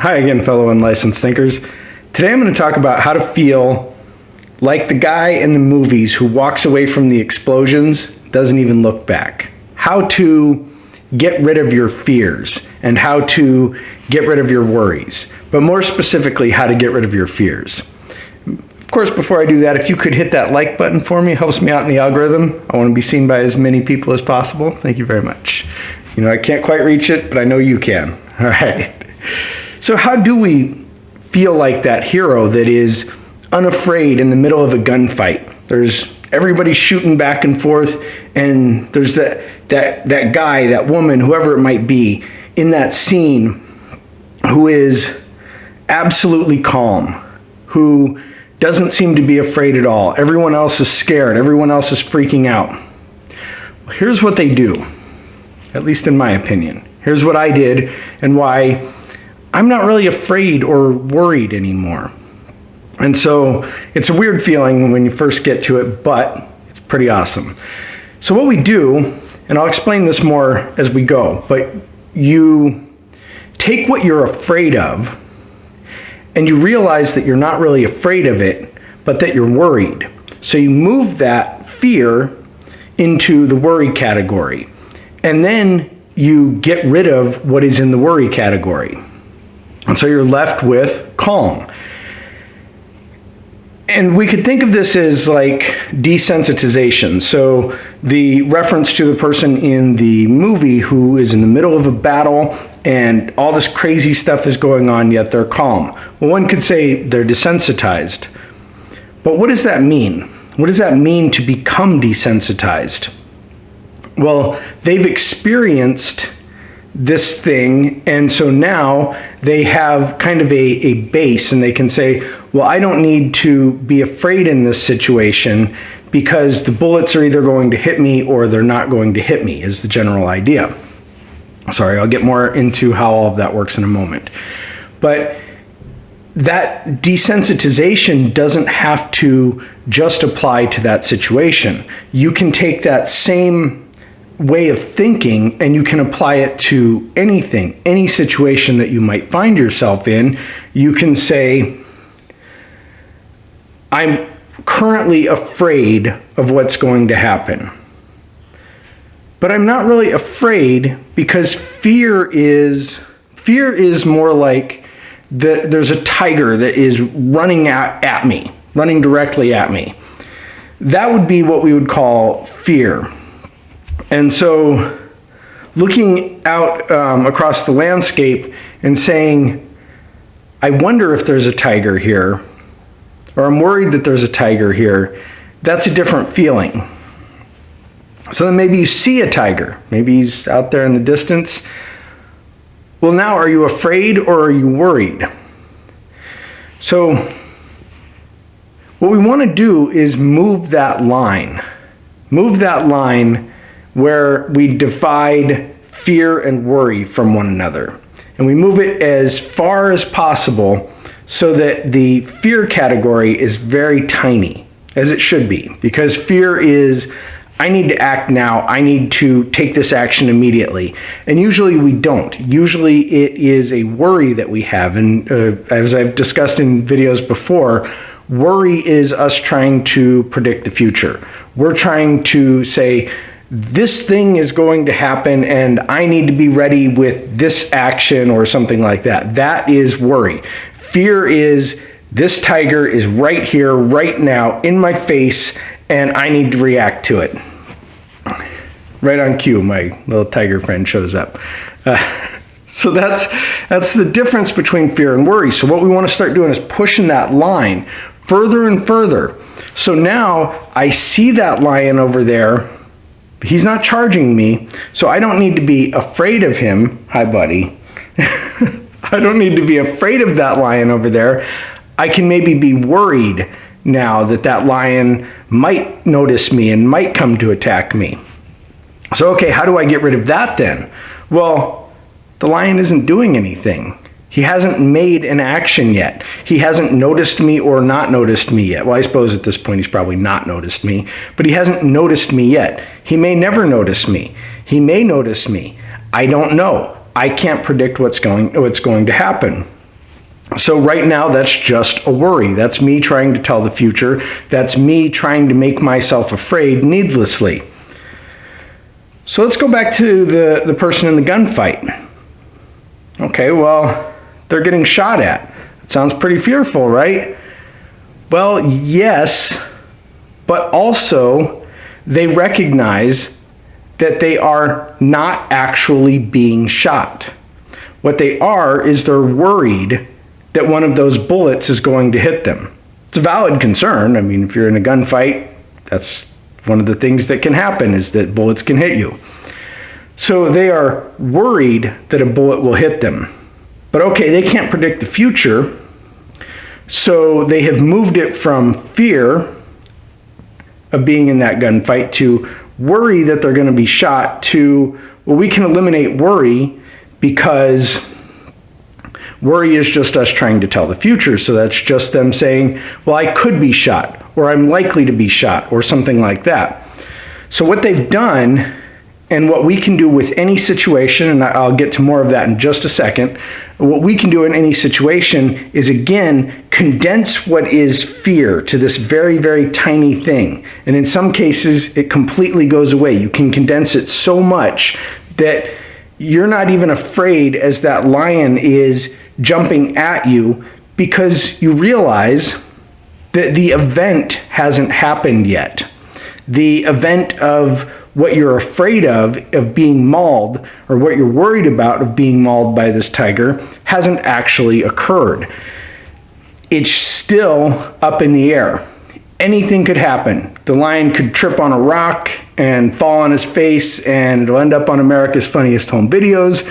Hi again, fellow unlicensed thinkers. Today I'm going to talk about how to feel like the guy in the movies who walks away from the explosions, doesn't even look back. How to get rid of your fears and how to get rid of your worries. But more specifically, how to get rid of your fears. Of course, before I do that, if you could hit that like button for me, it helps me out in the algorithm. I want to be seen by as many people as possible. Thank you very much. You know, I can't quite reach it, but I know you can. All right. So how do we feel like that hero that is unafraid in the middle of a gunfight? There's everybody shooting back and forth, and there's that guy, that woman, whoever it might be, in that scene who is absolutely calm, who doesn't seem to be afraid at all. Everyone else is scared. Everyone else is freaking out. Well, here's what they do, at least in my opinion. Here's what I did and why I'm not really afraid or worried anymore. And so it's a weird feeling when you first get to it, but it's pretty awesome. So what we do, and I'll explain this more as we go, but you take what you're afraid of and you realize that you're not really afraid of it, but that you're worried. So you move that fear into the worry category. And then you get rid of what is in the worry category. And so you're left with calm. And we could think of this as like desensitization. So the reference to the person in the movie who is in the middle of a battle and all this crazy stuff is going on, yet they're calm. Well, one could say they're desensitized. But what does that mean? What does that mean to become desensitized? Well, they've experienced this thing, and so now they have kind of a base, and they can say, well, I don't need to be afraid in this situation because the bullets are either going to hit me or they're not going to hit me, is the general idea. Sorry, I'll get more into how all of that works in a moment. But that desensitization doesn't have to just apply to that situation. You can take that same way of thinking and you can apply it to anything, any situation that you might find yourself in. You can say, I'm currently afraid of what's going to happen. But I'm not really afraid because fear is more like there's a tiger that is running at me, running directly at me. That would be what we would call fear. And so looking out across the landscape and saying, I wonder if there's a tiger here, or I'm worried that there's a tiger here, that's a different feeling. So then maybe you see a tiger. Maybe he's out there in the distance. Well, now are you afraid or are you worried? So what we want to do is move that line. Move that line where we divide fear and worry from one another. And we move it as far as possible so that the fear category is very tiny, as it should be. Because fear is, I need to act now, I need to take this action immediately. And usually we don't. Usually it is a worry that we have. And as I've discussed in videos before, worry is us trying to predict the future. We're trying to say, this thing is going to happen and I need to be ready with this action or something like that. That is worry. Fear is, this tiger is right here, right now, in my face, and I need to react to it. Right on cue, my little tiger friend shows up. So that's the difference between fear and worry. So what we want to start doing is pushing that line further and further. So now I see that lion over there. He's not charging me, so I don't need to be afraid of him. Hi, buddy. I don't need to be afraid of that lion over there. I can maybe be worried now that that lion might notice me and might come to attack me. So, okay, how do I get rid of that then? Well, the lion isn't doing anything. He hasn't made an action yet. He hasn't noticed me or not noticed me yet. Well, I suppose at this point he's probably not noticed me, but he hasn't noticed me yet. He may never notice me. He may notice me. I don't know. I can't predict what's going to happen. So right now, that's just a worry. That's me trying to tell the future. That's me trying to make myself afraid needlessly. So let's go back to the person in the gunfight. Okay, well, they're getting shot at. It sounds pretty fearful, right? Well, yes, but also they recognize that they are not actually being shot. What they are is they're worried that one of those bullets is going to hit them. It's a valid concern. I mean, if you're in a gunfight, that's one of the things that can happen, is that bullets can hit you. So they are worried that a bullet will hit them. But okay, they can't predict the future, so they have moved it from fear of being in that gunfight to worry that they're going to be shot to, well, we can eliminate worry because worry is just us trying to tell the future. So that's just them saying, well, I could be shot, or I'm likely to be shot, or something like that. So what they've done, and what we can do with any situation, and I'll get to more of that in just a second, what we can do in any situation is, again, condense what is fear to this very, very tiny thing. And in some cases, it completely goes away. You can condense it so much that you're not even afraid as that lion is jumping at you, because you realize that the event hasn't happened yet. The event of what you're afraid of being mauled, or what you're worried about of being mauled by this tiger, hasn't actually occurred. It's still up in the air. Anything could happen. The lion could trip on a rock and fall on his face, and it'll end up on America's Funniest Home Videos.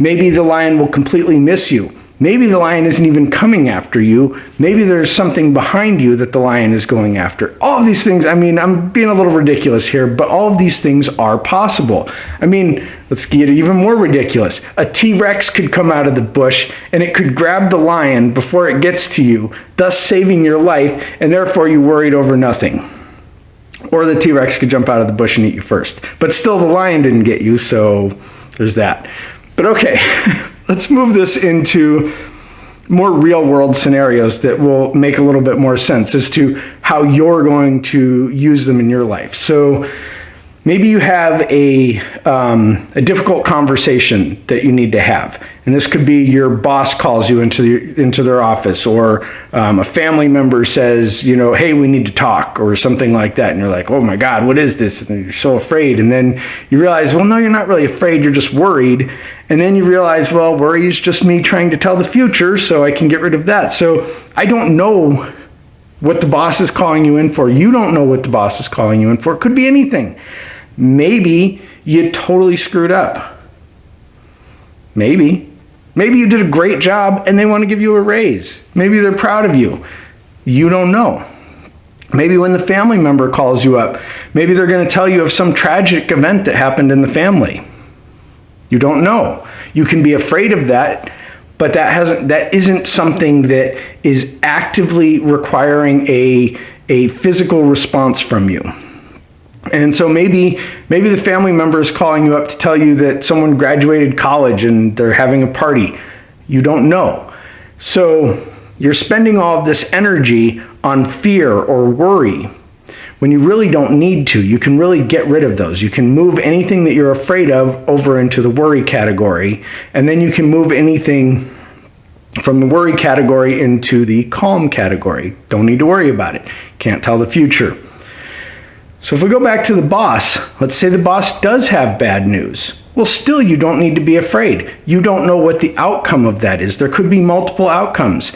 Maybe the lion will completely miss you. Maybe the lion isn't even coming after you. Maybe there's something behind you that the lion is going after. All of these things, I mean, I'm being a little ridiculous here, but all of these things are possible. I mean, let's get even more ridiculous. A T-Rex could come out of the bush and it could grab the lion before it gets to you, thus saving your life, and therefore you worried over nothing. Or the T-Rex could jump out of the bush and eat you first. But still, the lion didn't get you, so there's that. But okay, let's move this into more real-world scenarios that will make a little bit more sense as to how you're going to use them in your life. So maybe you have a difficult conversation that you need to have. And this could be your boss calls you into their office, or a family member says, you know, hey, we need to talk, or something like that. And you're like, oh my God, what is this? And you're so afraid. And then you realize, well, no, you're not really afraid. You're just worried. And then you realize, well, worry is just me trying to tell the future, so I can get rid of that. So I don't know what the boss is calling you in for. You don't know what the boss is calling you in for. It could be anything. Maybe you totally screwed up. Maybe you did a great job and they want to give you a raise. Maybe they're proud of you. You don't know. Maybe when the family member calls you up, maybe they're going to tell you of some tragic event that happened in the family. You don't know. You can be afraid of that, but that isn't something that is actively requiring a physical response from you. And so maybe the family member is calling you up to tell you that someone graduated college and they're having a party. You don't know. So you're spending all of this energy on fear or worry when you really don't need to. You can really get rid of those. You can move anything that you're afraid of over into the worry category, and then you can move anything from the worry category into the calm category. Don't need to worry about it. Can't tell the future. So if we go back to the boss, let's say the boss does have bad news. Well, still, you don't need to be afraid. You don't know what the outcome of that is. There could be multiple outcomes.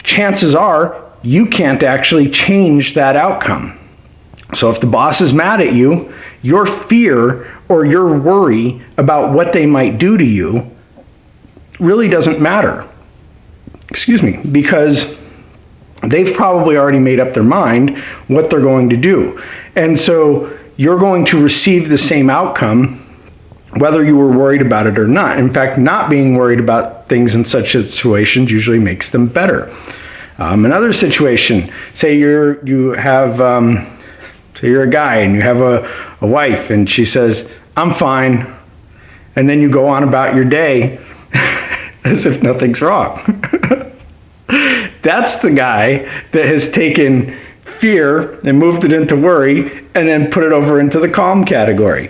Chances are you can't actually change that outcome. So if the boss is mad at you, your fear or your worry about what they might do to you really doesn't matter. Because they've probably already made up their mind what they're going to do. And so you're going to receive the same outcome whether you were worried about it or not. In fact, not being worried about things in such situations usually makes them better. Another situation, say you're a guy and you have a wife and she says, I'm fine. And then you go on about your day as if nothing's wrong. That's the guy that has taken fear and moved it into worry and then put it over into the calm category.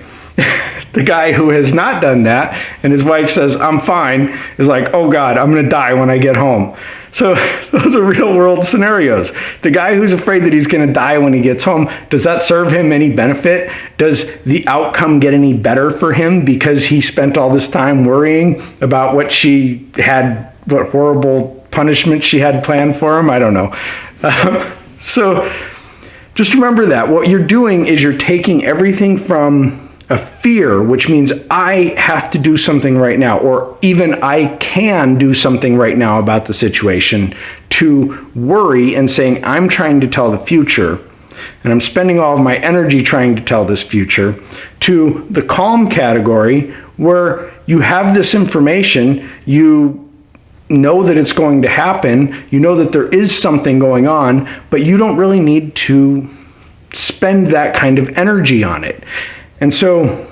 The guy who has not done that, and his wife says, I'm fine, is like, oh God, I'm going to die when I get home. So those are real world scenarios. The guy who's afraid that he's going to die when he gets home, does that serve him any benefit? Does the outcome get any better for him because he spent all this time worrying about what horrible punishment she had planned for him? I don't know. So just remember that what you're doing is you're taking everything from a fear, which means I have to do something right now, or even I can do something right now about the situation, to worry and saying, I'm trying to tell the future, and I'm spending all of my energy trying to tell this future, to the calm category, where you have this information, you know that it's going to happen, you know that there is something going on, but you don't really need to spend that kind of energy on it. And so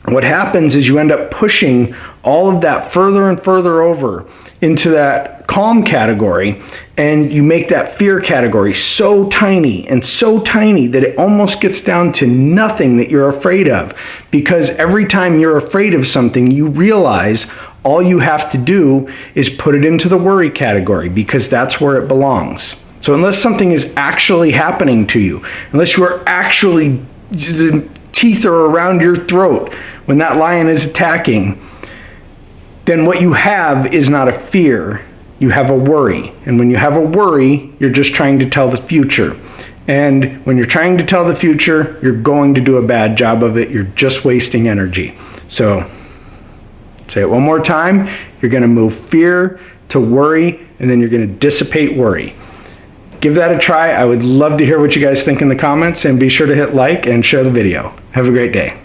what happens is you end up pushing all of that further and further over into that calm category, and you make that fear category so tiny that it almost gets down to nothing that you're afraid of. Because every time you're afraid of something, you realize all you have to do is put it into the worry category, because that's where it belongs. So unless something is actually happening to you, unless you are actually, the teeth are around your throat when that lion is attacking, then what you have is not a fear, you have a worry. And when you have a worry, you're just trying to tell the future. And when you're trying to tell the future, you're going to do a bad job of it. You're just wasting energy. So say it one more time. You're going to move fear to worry, and then you're going to dissipate worry. Give that a try. I would love to hear what you guys think in the comments, and be sure to hit like and share the video. Have a great day.